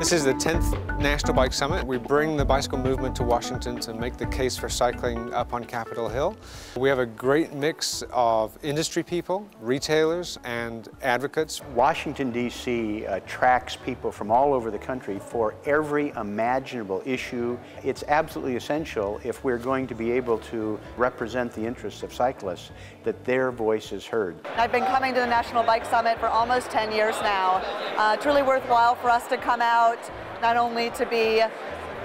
This is the 10th National Bike Summit. We bring the bicycle movement to Washington to make the case for cycling up on Capitol Hill. We have a great mix of industry people, retailers, and advocates. Washington, D.C. Attracts people from all over the country for every imaginable issue. It's absolutely essential, if we're going to be able to represent the interests of cyclists, that their voice is heard. I've been coming to the National Bike Summit for almost 10 years now. Truly worthwhile for us to come out, not only to be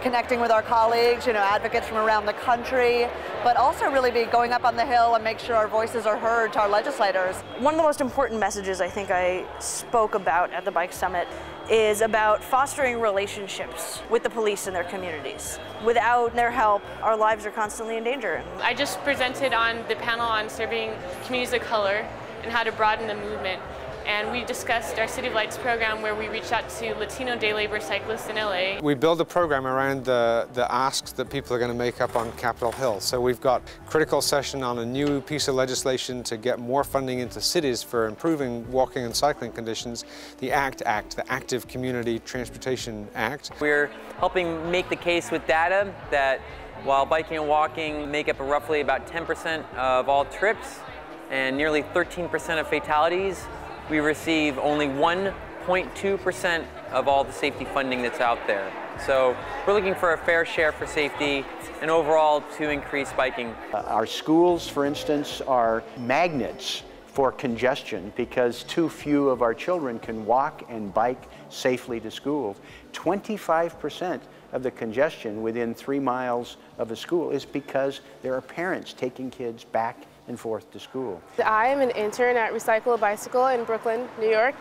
connecting with our colleagues, advocates from around the country, but also really be going up on the Hill and make sure our voices are heard to our legislators. One of the most important messages I think I spoke about at the Bike Summit is about fostering relationships with the police in their communities. Without their help, our lives are constantly in danger. I just presented on the panel on serving communities of color and how to broaden the movement. And we discussed our City of Lights program, where we reached out to Latino day labor cyclists in LA. We build a program around the asks that people are going to make up on Capitol Hill. So we've got a critical session on a new piece of legislation to get more funding into cities for improving walking and cycling conditions, the ACT Act, the Active Community Transportation Act. We're helping make the case with data that while biking and walking make up roughly about 10% of all trips and nearly 13% of fatalities, we receive only 1.2% of all the safety funding that's out there. So we're looking for a fair share for safety and overall to increase biking. Our schools, for instance, are magnets for congestion because too few of our children can walk and bike safely to school. 25% of the congestion within 3 miles of a school is because there are parents taking kids back and forth to school. I am an intern at Recycle a Bicycle in Brooklyn, New York,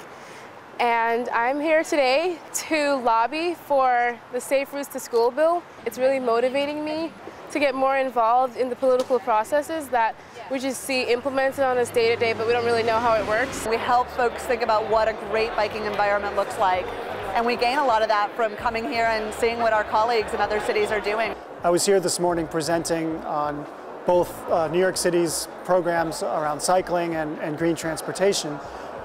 and I'm here today to lobby for the Safe Routes to School bill. It's really motivating me to get more involved in the political processes that we just see implemented on us day to day, but we don't really know how it works. We help folks think about what a great biking environment looks like, and we gain a lot of that from coming here and seeing what our colleagues in other cities are doing. I was here this morning presenting on both New York City's programs around cycling and green transportation,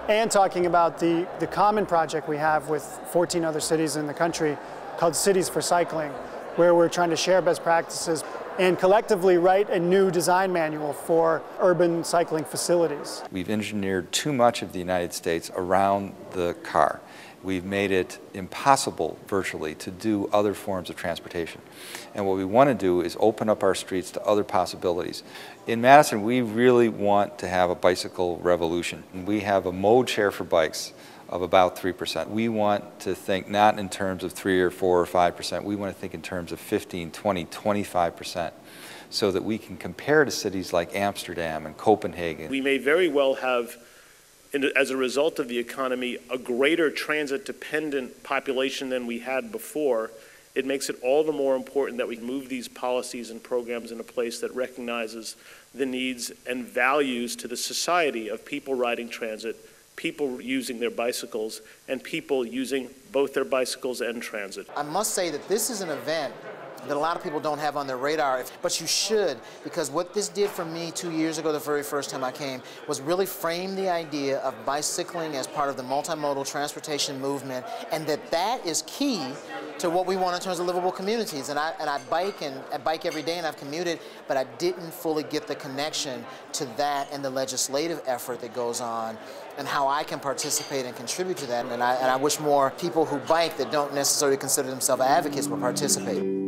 and talking about the common project we have with 14 other cities in the country called Cities for Cycling, where we're trying to share best practices and collectively write a new design manual for urban cycling facilities. We've engineered too much of the United States around the car. We've made it impossible, virtually, to do other forms of transportation. And what we want to do is open up our streets to other possibilities. In Madison, we really want to have a bicycle revolution. We have a mode share for bikes of about 3%. We want to think not in terms of 3 or 4 or 5%. We want to think in terms of 15, 20, 25%, so that we can compare to cities like Amsterdam and Copenhagen. We may very well have, as a result of the economy, a greater transit-dependent population than we had before. It makes it all the more important that we move these policies and programs in a place that recognizes the needs and values to the society of people riding transit, people using their bicycles, and people using both their bicycles and transit. I must say that this is an event that a lot of people don't have on their radar, but you should, because what this did for me 2 years ago, the very first time I came, was really frame the idea of bicycling as part of the multimodal transportation movement, and that is key to what we want in terms of livable communities. And I bike every day, and I've commuted, but I didn't fully get the connection to that and the legislative effort that goes on, and how I can participate and contribute to that. And I wish more people who bike that don't necessarily consider themselves advocates would participate.